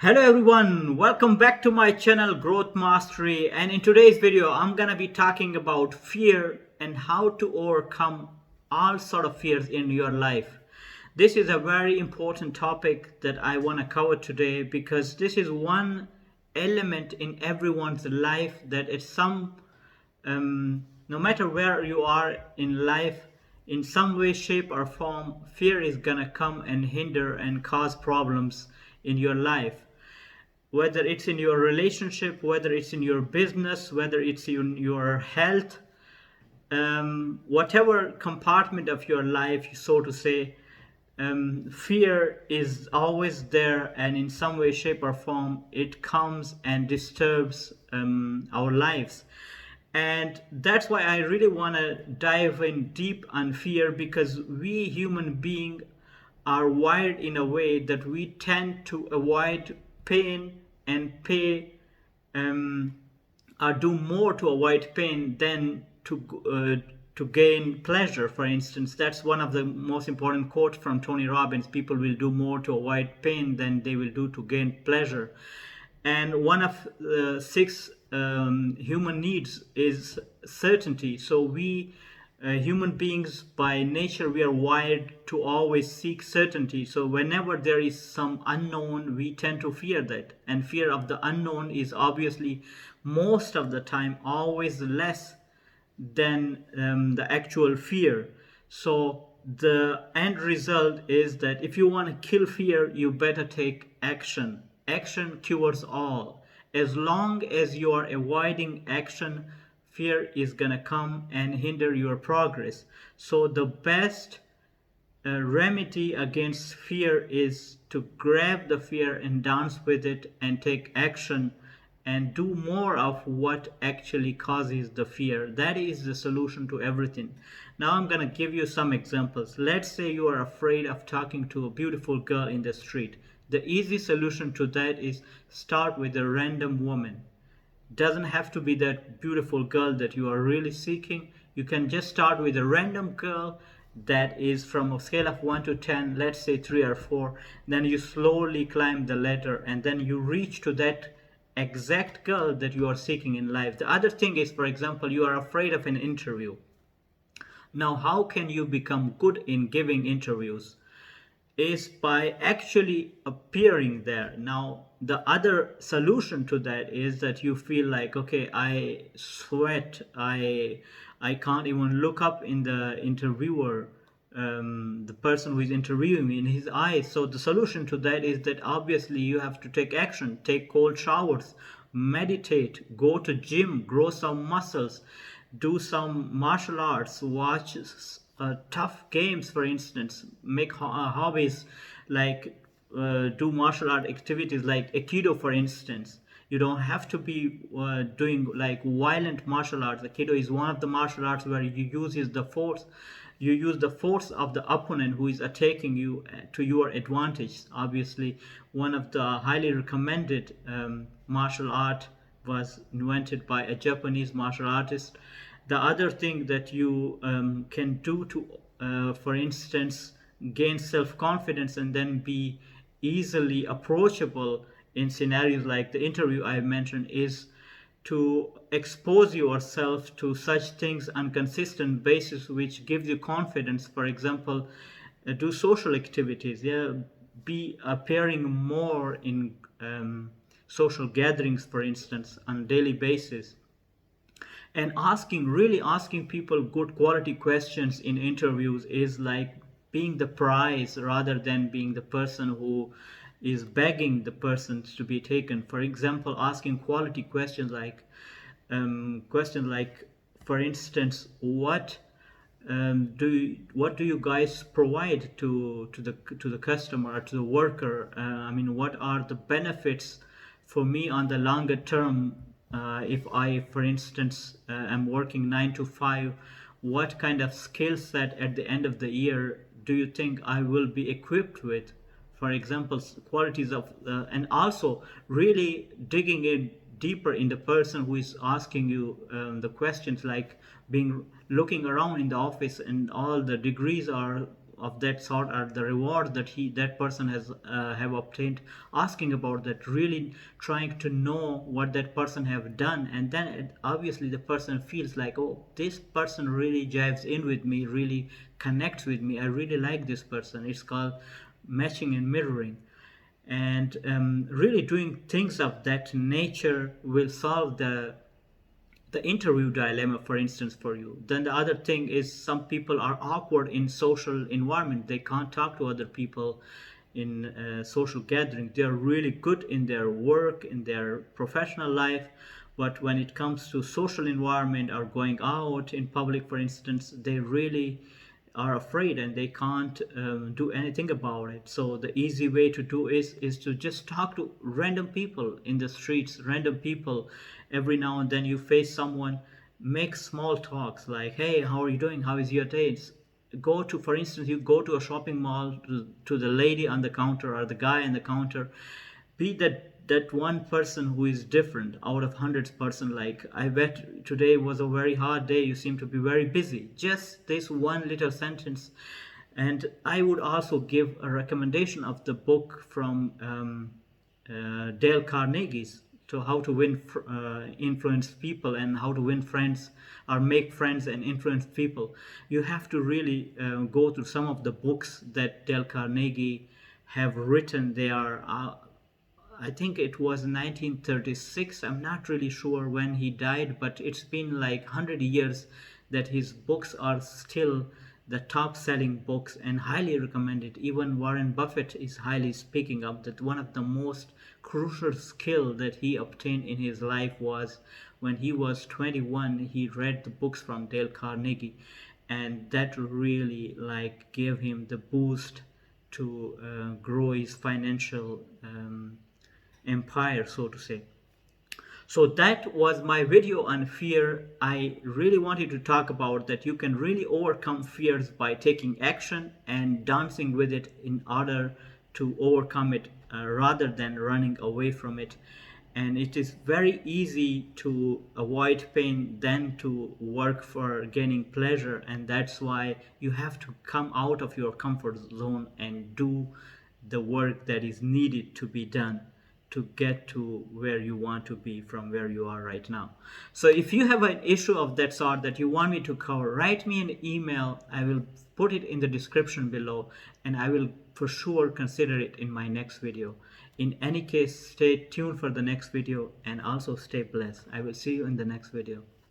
Hello everyone, welcome back to my channel Growth Mastery, and in today's video I'm gonna be talking about fear and how to overcome all sort of fears in your life. This is a very important topic that I want to cover today because this is one element in everyone's life that it's no matter where you are in life, in some way, shape, or form, fear is gonna come and hinder and cause problems in your life. Whether it's in your relationship, whether it's in your business, whether it's in your health, whatever compartment of your life, so to say, fear is always there, and in some way, shape, or form, it comes and disturbs our lives. And that's why I really want to dive in deep on fear, because we human beings are wired in a way that we tend to avoid pain and pay um, or do more to avoid pain than to gain pleasure. For instance, that's one of the most important quotes from Tony Robbins. People will do more to avoid pain than they will do to gain pleasure. And one of the six human needs is certainty. So we human beings by nature, we are wired to always seek certainty. So whenever there is some unknown, we tend to fear that, and fear of the unknown is obviously most of the time always less than the actual fear. So the end result is that if you want to kill fear, you better take action. Action cures all. As long as you are avoiding action, fear is going to come and hinder your progress. So the best remedy against fear is to grab the fear and dance with it and take action and do more of what actually causes the fear. That is the solution to everything. Now I'm going to give you some examples. Let's say you are afraid of talking to a beautiful girl in the street. The easy solution to that is start with a random woman. Doesn't have to be that beautiful girl that you are really seeking. You can just start with a random girl that is from a scale of 1 to 10, let's say 3 or 4. Then you slowly climb the ladder and then you reach to that exact girl that you are seeking in life. The other thing is, for example, you are afraid of an interview. Now, how can you become good in giving interviews? Is by actually appearing there. Now, the other solution to that is that you feel like, okay, I sweat, I can't even look up in the interviewer, the person who is interviewing me, in his eyes. So the solution to that is that obviously you have to take action, take cold showers, meditate, go to gym, grow some muscles, do some martial arts, watch tough games, for instance, make hobbies like do martial art activities like aikido, for instance. You don't have to be doing like violent martial arts. Aikido is one of the martial arts where you use the force of the opponent who is attacking you to your advantage. Obviously, one of the highly recommended martial art was invented by a Japanese martial artist. The other thing that you can do to, for instance, gain self-confidence and then be easily approachable in scenarios like the interview I mentioned is to expose yourself to such things on consistent basis which gives you confidence. For example, do social activities, yeah, be appearing more in social gatherings, for instance, on daily basis, and really asking people good quality questions in interviews is like being the prize rather than being the person who is begging the person to be taken. For example, asking quality questions like, for instance, what do you guys provide to the customer or to the worker? I mean, what are the benefits for me on the longer term? If I, for instance, am working 9 to 5, what kind of skill set at the end of the year do you think I will be equipped with? For example, qualities of, and also really digging in deeper in the person who is asking you the questions, like being looking around in the office and all the degrees are of that sort are the rewards that that person has have obtained, asking about that, really trying to know what that person have done. And then obviously the person feels like, oh, this person really jives in with me, really connects with me, I really like this person. It's called matching and mirroring. And really doing things of that nature will solve the interview dilemma, for instance, for you. Then the other thing is, some people are awkward in social environment, they can't talk to other people in social gathering. They are really good in their work, in their professional life, but when it comes to social environment or going out in public, for instance, they really are afraid and they can't do anything about it. So the easy way to do is to just talk to random people in the streets, random people. Every now and then you face someone, make small talks like, hey, how are you doing, how is your day? Go to, for instance, you go to a shopping mall, to the lady on the counter or the guy on the counter, be that one person who is different out of hundreds person. Like, I bet today was a very hard day, you seem to be very busy. Just this one little sentence. And I would also give a recommendation of the book from Dale Carnegie's, to how to win influence people and how to win friends or make friends and influence people. You have to really go through some of the books that Dale Carnegie have written. They are I think it was 1936. I'm not really sure when he died, but it's been like 100 years that his books are still the top selling books and highly recommended. Even Warren Buffett is highly speaking of that. One of the most crucial skill that he obtained in his life was when he was 21, he read the books from Dale Carnegie, and that really like gave him the boost to grow his financial empire, so to say. So that was my video on fear. I really wanted to talk about that you can really overcome fears by taking action and dancing with it in order to overcome it, rather than running away from it. And it is very easy to avoid pain than to work for gaining pleasure, and that's why you have to come out of your comfort zone and do the work that is needed to be done to get to where you want to be from where you are right now. So if you have an issue of that sort that you want me to cover, write me an email. I will put it in the description below, and I will for sure consider it in my next video. In any case, stay tuned for the next video and also stay blessed. I will see you in the next video.